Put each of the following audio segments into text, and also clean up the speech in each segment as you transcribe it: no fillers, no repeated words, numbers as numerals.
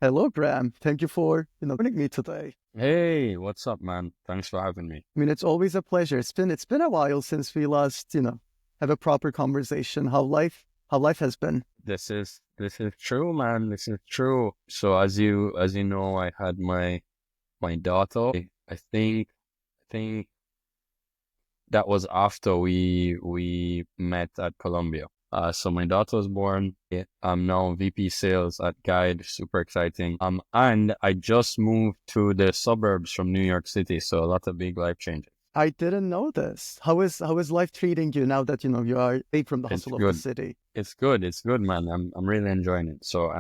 Hello, Graham. Thank you for, joining me today. Hey, what's up, man? Thanks for having me. I mean, it's always a pleasure. It's been a while since we last, have a proper conversation. How life has been. This is true, man. This is true. So as you know, I had my daughter. I think that was after we met at Columbia. So my daughter was born. I'm now VP sales at Guide. Super exciting. And I just moved to the suburbs from New York City. So a lot of big life changes. I didn't know this. How is life treating you now that you are away from the It's hustle of the good. city? It's good. It's good, man. I'm really enjoying it. So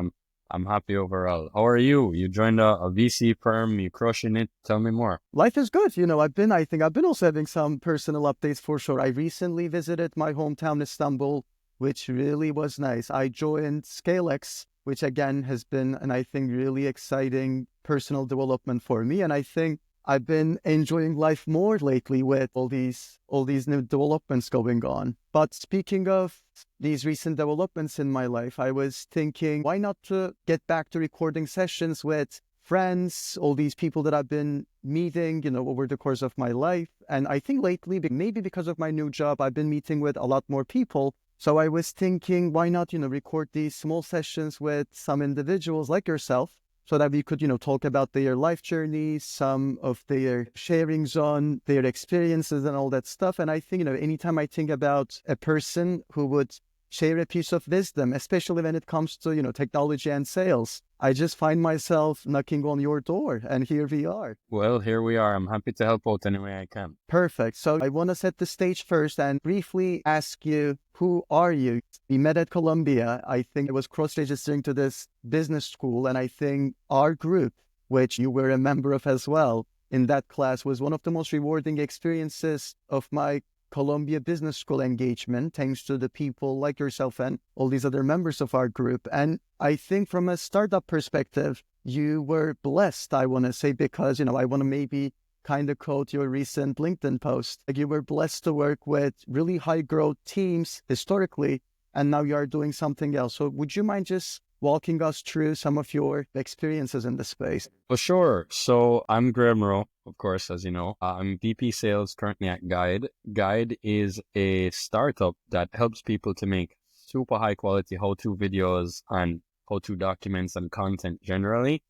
I'm happy overall. How are you? You joined a VC firm. You crushing it. Tell me more. Life is good. I think I've been also having some personal updates for sure. I recently visited my hometown, Istanbul, which really was nice. I joined ScaleX, which again has been and I think really exciting personal development for me. And I think I've been enjoying life more lately with all these new developments going on. But speaking of these recent developments in my life, I was thinking, why not to get back to recording sessions with friends, all these people that I've been meeting, over the course of my life. And I think lately, maybe because of my new job, I've been meeting with a lot more people. So I was thinking, why not, record these small sessions with some individuals like yourself so that we could, talk about their life journeys, some of their sharings on their experiences and all that stuff. And I think, anytime I think about a person who would share a piece of wisdom, especially when it comes to, technology and sales, I just find myself knocking on your door, and here we are. Well, here we are. I'm happy to help out any way I can. Perfect. So I want to set the stage first and briefly ask you, who are you? We met at Columbia. I think it was cross-registering to this business school, and I think our group, which you were a member of as well, in that class was one of the most rewarding experiences of my Columbia Business School engagement, thanks to the people like yourself and all these other members of our group. And I think from a startup perspective, you were blessed, I want to say, because, I want to maybe kind of quote your recent LinkedIn post. Like, you were blessed to work with really high growth teams historically, and now you are doing something else. So would you mind just walking us through some of your experiences in this space? For sure. So I'm Graham Rowe, of course, as you know. I'm VP sales currently at Guide. Guide is a startup that helps people to make super high quality how-to videos and how-to documents and content generally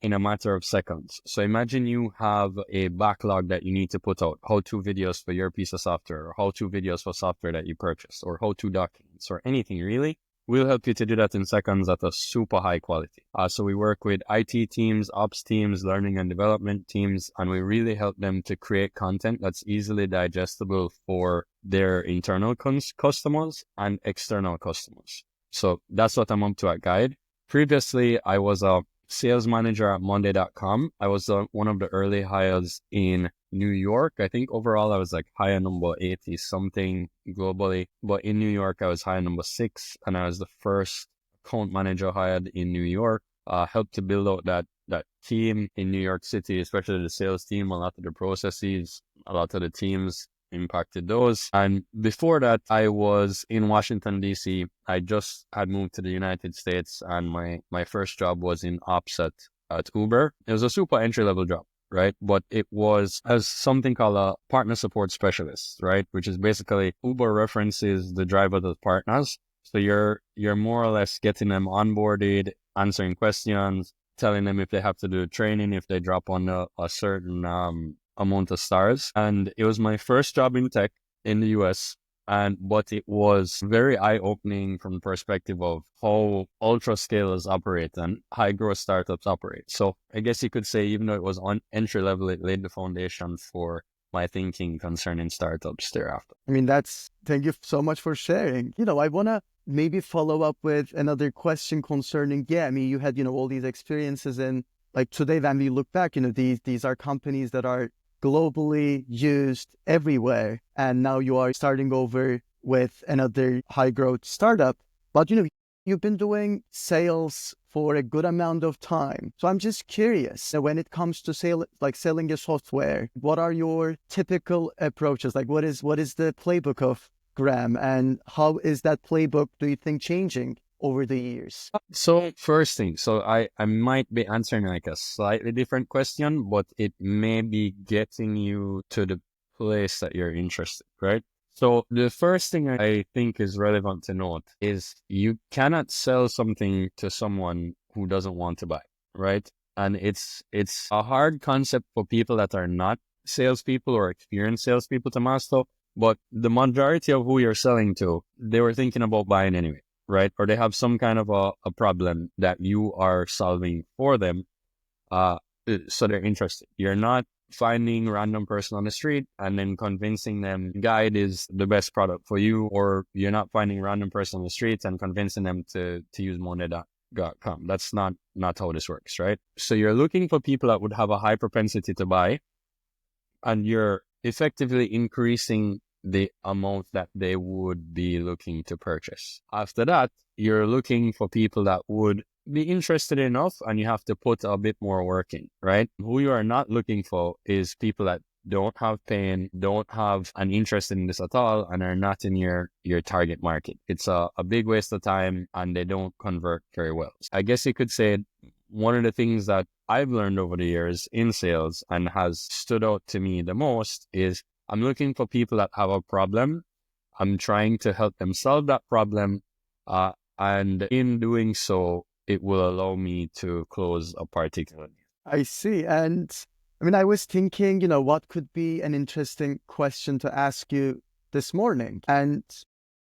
in a matter of seconds. So imagine you have a backlog that you need to put out, how-to videos for your piece of software, or how-to videos for software that you purchased, or how-to documents, or anything really. We'll help you to do that in seconds at a super high quality. So we work with IT teams, ops teams, learning and development teams, and we really help them to create content that's easily digestible for their internal customers and external customers. So that's what I'm up to at Guide. Previously, I was a sales manager at Monday.com. I was one of the early hires in New York. I think overall I was like hire number 80 something globally, but in New York I was hire number 6, and I was the first account manager hired in New York. Helped to build out that team in New York City, especially the sales team. A lot of the processes, a lot of the teams impacted those. And before that, I was in Washington, D.C. I just had moved to the United States, and my first job was in ops at Uber. It was a super entry-level job, right? But it was as something called a partner support specialist, right? Which is basically Uber references the drivers as partners. So you're more or less getting them onboarded, answering questions, telling them if they have to do training, if they drop on a certain amount of stars. And it was my first job in tech in the US. But it was very eye-opening from the perspective of how ultra scalers operate and high growth startups operate. So I guess you could say, even though it was on entry level, it laid the foundation for my thinking concerning startups thereafter. I mean, thank you so much for sharing. I want to maybe follow up with another question concerning, yeah, I mean, you had, all these experiences, and like today, when we look back, these are companies that are globally used everywhere. And now you are starting over with another high growth startup. But, you've been doing sales for a good amount of time. So I'm just curious, when it comes to selling a software, what are your typical approaches? Like, what is the playbook of Graham, and how is that playbook, do you think, changing over the years? So first thing, so I might be answering like a slightly different question, but it may be getting you to the place that you're interested, right? So the first thing I think is relevant to note is you cannot sell something to someone who doesn't want to buy, right? And it's a hard concept for people that are not salespeople or experienced salespeople to master, but the majority of who you're selling to, they were thinking about buying anyway, right? Or they have some kind of a problem that you are solving for them. Uh, so they're interested. You're not finding random person on the street and then convincing them Guide is the best product for you, or you're not finding random person on the street and convincing them to use Monday.com. That's not how this works, right? So you're looking for people that would have a high propensity to buy, and you're effectively increasing the amount that they would be looking to purchase. After that, you're looking for people that would be interested enough, and you have to put a bit more work in, right? Who you are not looking for is people that don't have pain, don't have an interest in this at all, and are not in your target market. It's a big waste of time, and they don't convert very well. I guess you could say one of the things that I've learned over the years in sales and has stood out to me the most is I'm looking for people that have a problem. I'm trying to help them solve that problem. And in doing so, it will allow me to close a particular deal. I see. And I mean, I was thinking, what could be an interesting question to ask you this morning? And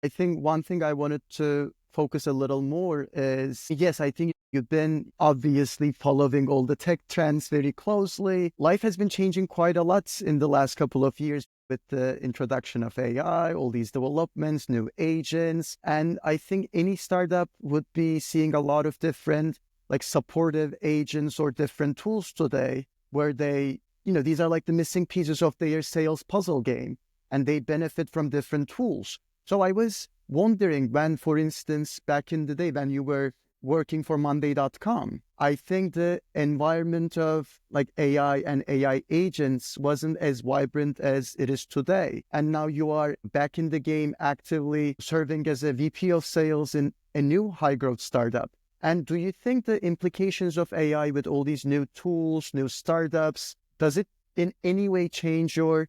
I think one thing I wanted to focus a little more is, yes, I think you've been obviously following all the tech trends very closely. Life has been changing quite a lot in the last couple of years with the introduction of AI, all these developments, new agents. And I think any startup would be seeing a lot of different like supportive agents or different tools today where they, these are like the missing pieces of their sales puzzle game, and they benefit from different tools. So I was wondering when, for instance, back in the day when you were working for Monday.com, I think the environment of like AI and AI agents wasn't as vibrant as it is today. And now you are back in the game actively serving as a VP of sales in a new high growth startup. And do you think the implications of AI with all these new tools, new startups, does it in any way change your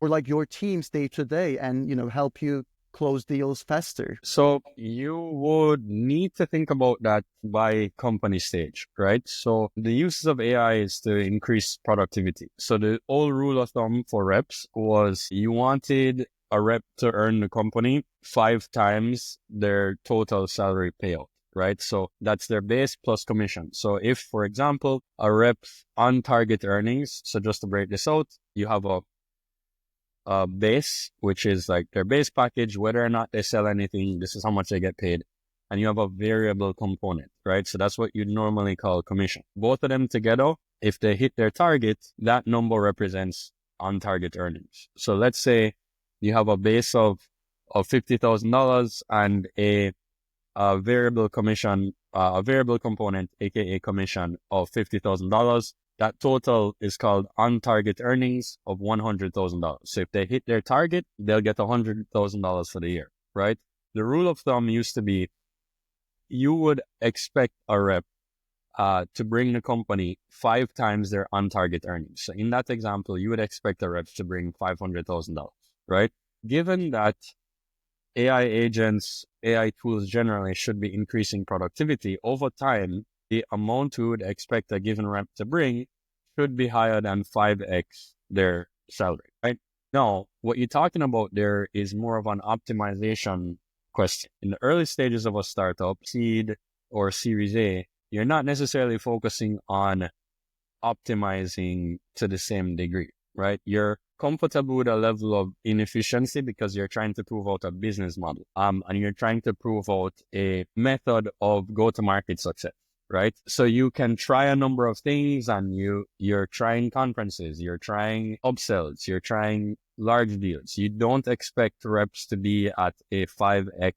team's day to day and, help you close deals faster? So you would need to think about that by company stage, right? So the uses of AI is to increase productivity. So the old rule of thumb for reps was you wanted a rep to earn the company 5 times their total salary payout, right? So that's their base plus commission. So if, for example, a rep's on target earnings, so just to break this out, you have a base, which is like their base package, whether or not they sell anything, this is how much they get paid. And you have a variable component, right? So that's what you normally call commission. Both of them together, if they hit their target, that number represents on target earnings. So let's say you have a base of $50,000 and a variable commission, a variable component, aka commission of $50,000. That total is called on-target earnings of $100,000. So if they hit their target, they'll get $100,000 for the year, right? The rule of thumb used to be you would expect a rep to bring the company 5 times their on-target earnings. So in that example, you would expect a rep to bring $500,000, right? Given that AI agents, AI tools generally should be increasing productivity over time, the amount we would expect a given rep to bring should be higher than 5x their salary, right? Now, what you're talking about there is more of an optimization question. In the early stages of a startup, seed or Series A, you're not necessarily focusing on optimizing to the same degree, right? You're comfortable with a level of inefficiency because you're trying to prove out a business model, and you're trying to prove out a method of go-to-market success, right? So you can try a number of things, and you're trying conferences, you're trying upsells, you're trying large deals. You don't expect reps to be at a 5x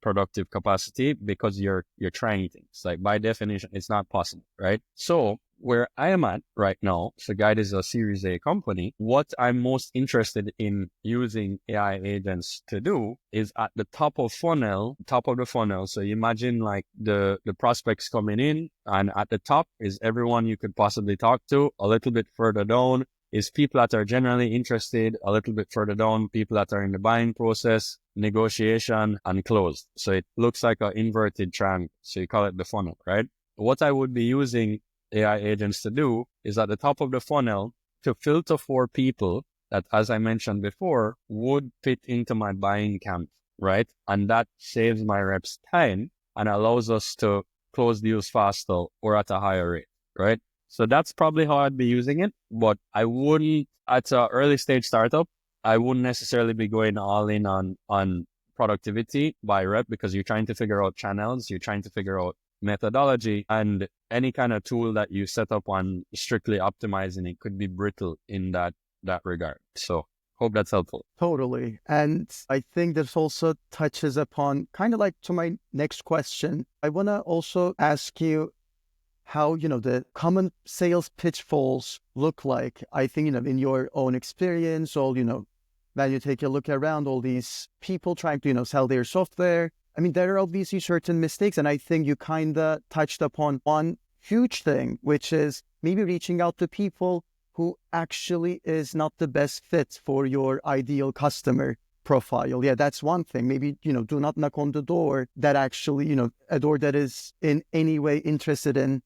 productive capacity because you're trying things. Like by definition, it's not possible, right? So where I am at right now, so Guidde is a Series A company. What I'm most interested in using AI agents to do is at the top of the funnel. So you imagine like the prospects coming in, and at the top is everyone you could possibly talk to. A little bit further down is people that are generally interested. A little bit further down, people that are in the buying process, negotiation, and closed. So it looks like an inverted triangle. So you call it the funnel, right? What I would be using AI agents to do is at the top of the funnel to filter for people that, as I mentioned before, would fit into my buying camp, right? And that saves my reps time and allows us to close deals faster or at a higher rate, right? So that's probably how I'd be using it, but I wouldn't, at an early stage startup, I wouldn't necessarily be going all in on productivity by rep, because you're trying to figure out channels, you're trying to figure out methodology, and any kind of tool that you set up on strictly optimizing it could be brittle in that regard. So hope that's helpful. Totally. And I think this also touches upon kind of like to my next question. I want to also ask you how, the common sales pitfalls look like. I think, in your own experience, when you take a look around all these people trying to, sell their software, I mean, there are obviously certain mistakes. And I think you kind of touched upon one huge thing, which is maybe reaching out to people who actually is not the best fit for your ideal customer profile. Yeah, that's one thing. Maybe, do not knock on the door that actually, a door that is in any way interested in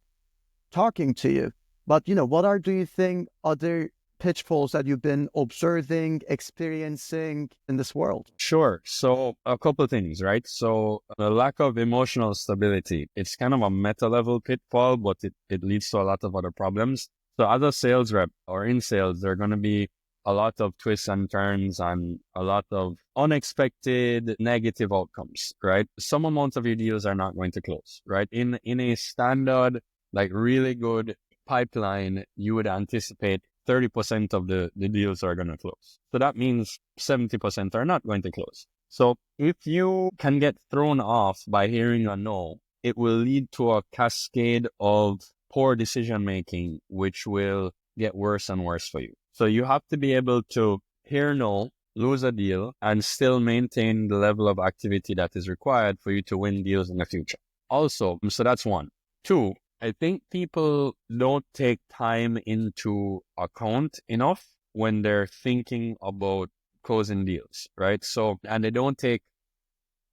talking to you. But, what do you think other pitfalls that you've been observing, experiencing in this world? Sure. So a couple of things, right? So the lack of emotional stability, it's kind of a meta level pitfall, but it leads to a lot of other problems. So as a sales rep or in sales, there are going to be a lot of twists and turns and a lot of unexpected negative outcomes, right? Some amount of your deals are not going to close, right? In a standard, like really good pipeline, you would anticipate 30% of the deals are going to close. So that means 70% are not going to close. So if you can get thrown off by hearing a no, it will lead to a cascade of poor decision making, which will get worse and worse for you. So you have to be able to hear no, lose a deal, and still maintain the level of activity that is required for you to win deals in the future. Also, so that's one. Two, I think people don't take time into account enough when they're thinking about closing deals, right? So, and they don't take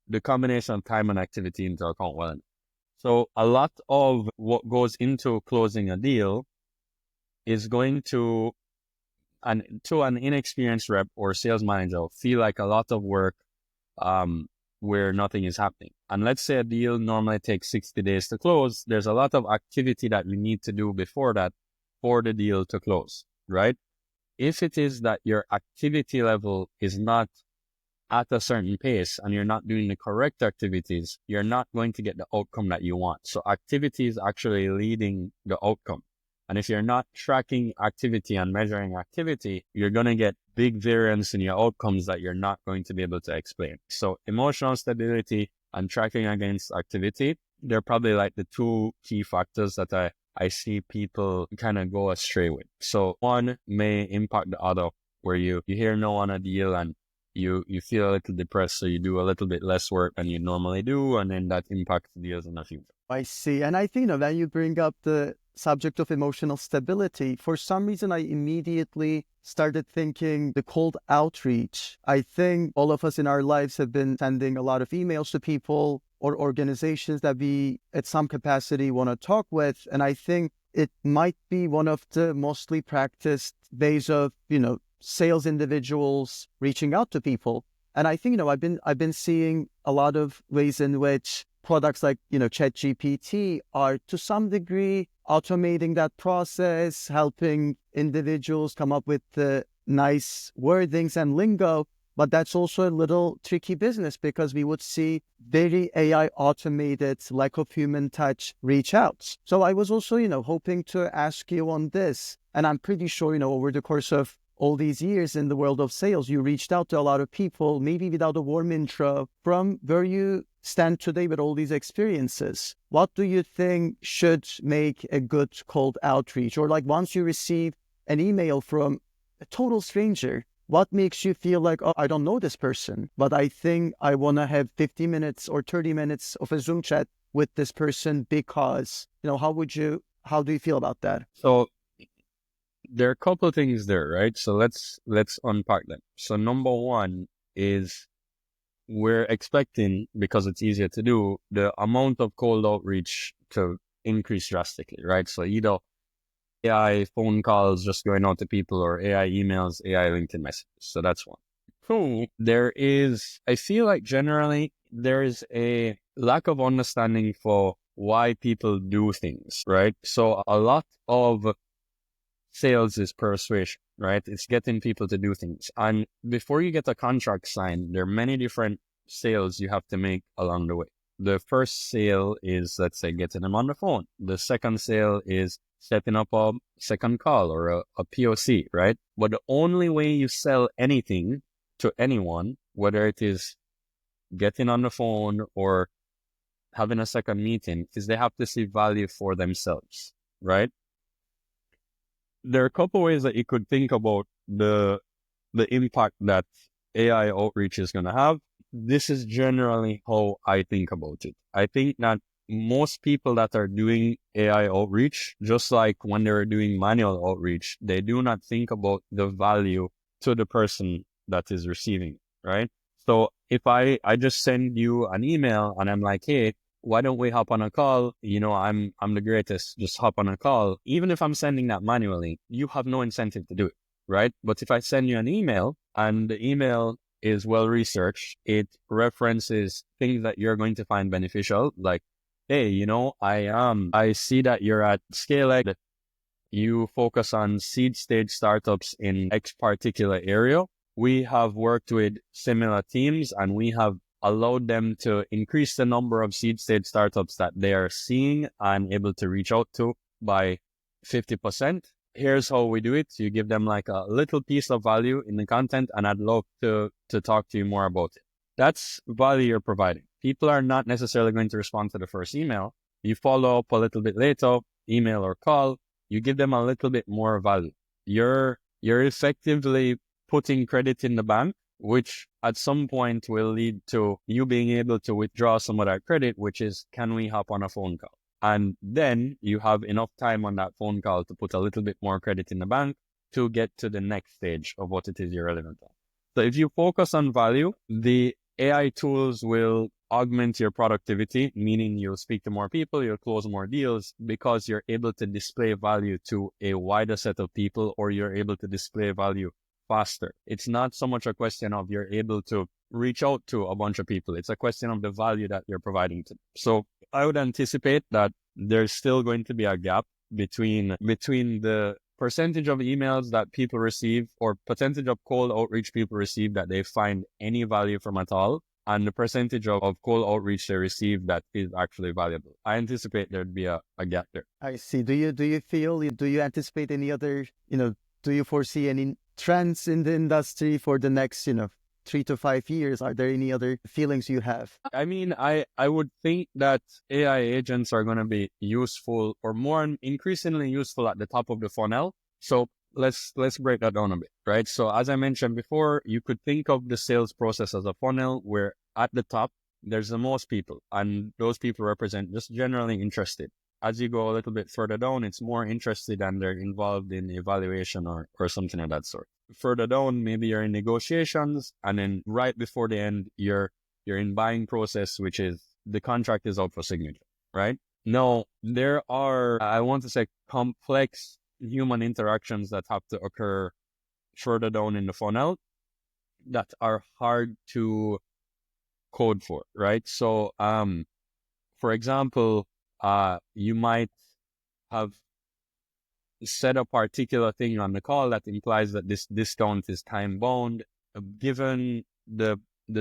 the combination of time and activity into account well enough. So a lot of what goes into closing a deal is going to an inexperienced rep or sales manager feel like a lot of work where nothing is happening. And let's say a deal normally takes 60 days to close. There's a lot of activity that we need to do before that for the deal to close, right? If it is that your activity level is not at a certain pace and you're not doing the correct activities, you're not going to get the outcome that you want. So activity is actually leading the outcome. And if you're not tracking activity and measuring activity, you're going to get big variance in your outcomes that you're not going to be able to explain. So emotional stability and tracking against activity, they're probably like the two key factors that I see people kind of go astray with. So one may impact the other, where you hear no on a deal and you feel a little depressed, so you do a little bit less work than you normally do, and then that impacts deals in the future. I see. And I think, when you bring up the subject of emotional stability, for some reason, I immediately started thinking the cold outreach. I think all of us in our lives have been sending a lot of emails to people or organizations that we, at some capacity, want to talk with. And I think it might be one of the mostly practiced ways of, sales individuals reaching out to people. And I think, I've been seeing a lot of ways in which products like, ChatGPT are to some degree automating that process, helping individuals come up with the nice wordings and lingo. But that's also a little tricky business, because we would see very AI automated, lack of human touch reach outs. So I was also, hoping to ask you on this. And I'm pretty sure, over the course of all these years in the world of sales, you reached out to a lot of people, maybe without a warm intro. From where you stand today with all these experiences, what do you think should make a good cold outreach? Or like once you receive an email from a total stranger, what makes you feel like, oh, I don't know this person, but I think I want to have 50 minutes or 30 minutes of a Zoom chat with this person because, how do you feel about that? So there are a couple of things there, right? So let's unpack them. So number one is we're expecting, because it's easier to do, the amount of cold outreach to increase drastically, right? So either AI phone calls just going out to people, or AI emails, AI LinkedIn messages. So that's one. Two, I feel like generally there is a lack of understanding for why people do things, right? So a lot of sales is persuasion, right? It's getting people to do things. And before you get a contract signed, there are many different sales you have to make along the way. The first sale is, let's say, getting them on the phone. The second sale is setting up a second call or a POC, right? But the only way you sell anything to anyone, whether it is getting on the phone or having a second meeting, is they have to see value for themselves, right? There are a couple ways that you could think about the impact that AI outreach is going to have. This is generally how I think about it. I think that most people that are doing AI outreach, just like when they're doing manual outreach, they do not think about the value to the person that is receiving, right? So if I just send you an email and I'm like, hey, why don't we hop on a call? I'm the greatest. Just hop on a call. Even if I'm sending that manually, you have no incentive to do it, right? But if I send you an email and the email is well researched, it references things that you're going to find beneficial, like, hey, I see that you're at ScaleX. You focus on seed stage startups in X particular area. We have worked with similar teams and we have allowed them to increase the number of seed stage startups that they are seeing and able to reach out to by 50%. Here's how we do it. You give them like a little piece of value in the content, and I'd love to talk to you more about it. That's value you're providing. People are not necessarily going to respond to the first email. You follow up a little bit later, email or call, you give them a little bit more value. You're effectively putting credit in the bank, which at some point will lead to you being able to withdraw some of that credit, which is, can we hop on a phone call? And then you have enough time on that phone call to put a little bit more credit in the bank to get to the next stage of what it is you're relevant on. So if you focus on value, the AI tools will augment your productivity, meaning you'll speak to more people, you'll close more deals because you're able to display value to a wider set of people, or you're able to display value faster. It's not so much a question of you're able to reach out to a bunch of people. It's a question of the value that you're providing to them. So I would anticipate that there's still going to be a gap between the percentage of emails that people receive or percentage of cold outreach people receive that they find any value from at all, and the percentage of cold outreach they receive that is actually valuable. I anticipate there'd be a gap there. I see. Do you anticipate any other, do you foresee any trends in the industry for the next, 3 to 5 years? Are there any other feelings you have? I mean, I would think that AI agents are going to be useful, or more increasingly useful, at the top of the funnel. So let's break that down a bit, right? So as I mentioned before, you could think of the sales process as a funnel where at the top, there's the most people, and those people represent just generally interested. As you go a little bit further down, it's more interested and they're involved in evaluation or something of that sort. Further down, maybe you're in negotiations, and then right before the end, you're in buying process, which is the contract is out for signature, right? Now, there are, I want to say, complex human interactions that have to occur further down in the funnel that are hard to code for, right? So, for example, you might have set a particular thing on the call that implies that this discount is time bound. Given the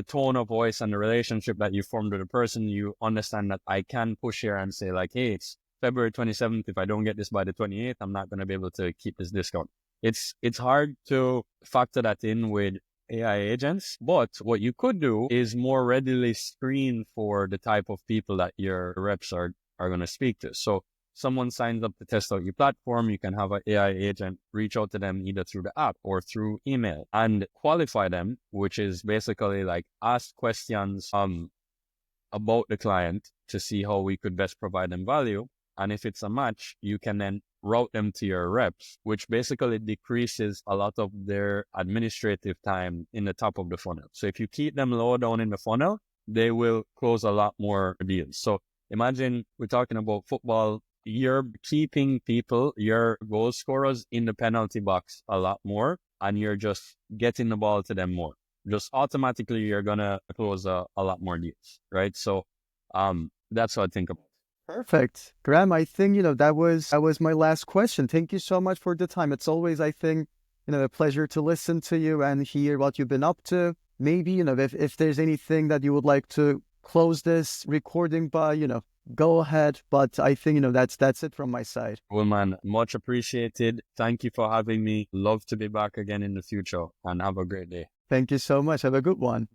tone of voice and the relationship that you formed with the person, you understand that I can push here and say like, hey, it's February 27th. If I don't get this by the 28th, I'm not going to be able to keep this discount. It's hard to factor that in with AI agents, but what you could do is more readily screen for the type of people that your reps are going to speak to. So someone signs up to test out your platform, you can have an AI agent reach out to them either through the app or through email and qualify them, which is basically like ask questions about the client to see how we could best provide them value. And if it's a match, you can then route them to your reps, which basically decreases a lot of their administrative time in the top of the funnel. So if you keep them low down in the funnel, they will close a lot more deals. So imagine we're talking about football. You're keeping people, your goal scorers in the penalty box a lot more, and you're just getting the ball to them more. Just automatically you're gonna close a lot more deals, right? So that's what I think about. Perfect. Graham, I think, that was my last question. Thank you so much for the time. It's always, I think, a pleasure to listen to you and hear what you've been up to. Maybe, if there's anything that you would like to close this recording by, go ahead. But I think, that's it from my side. Well, man, much appreciated. Thank you for having me. Love to be back again in the future, and have a great day. Thank you so much. Have a good one.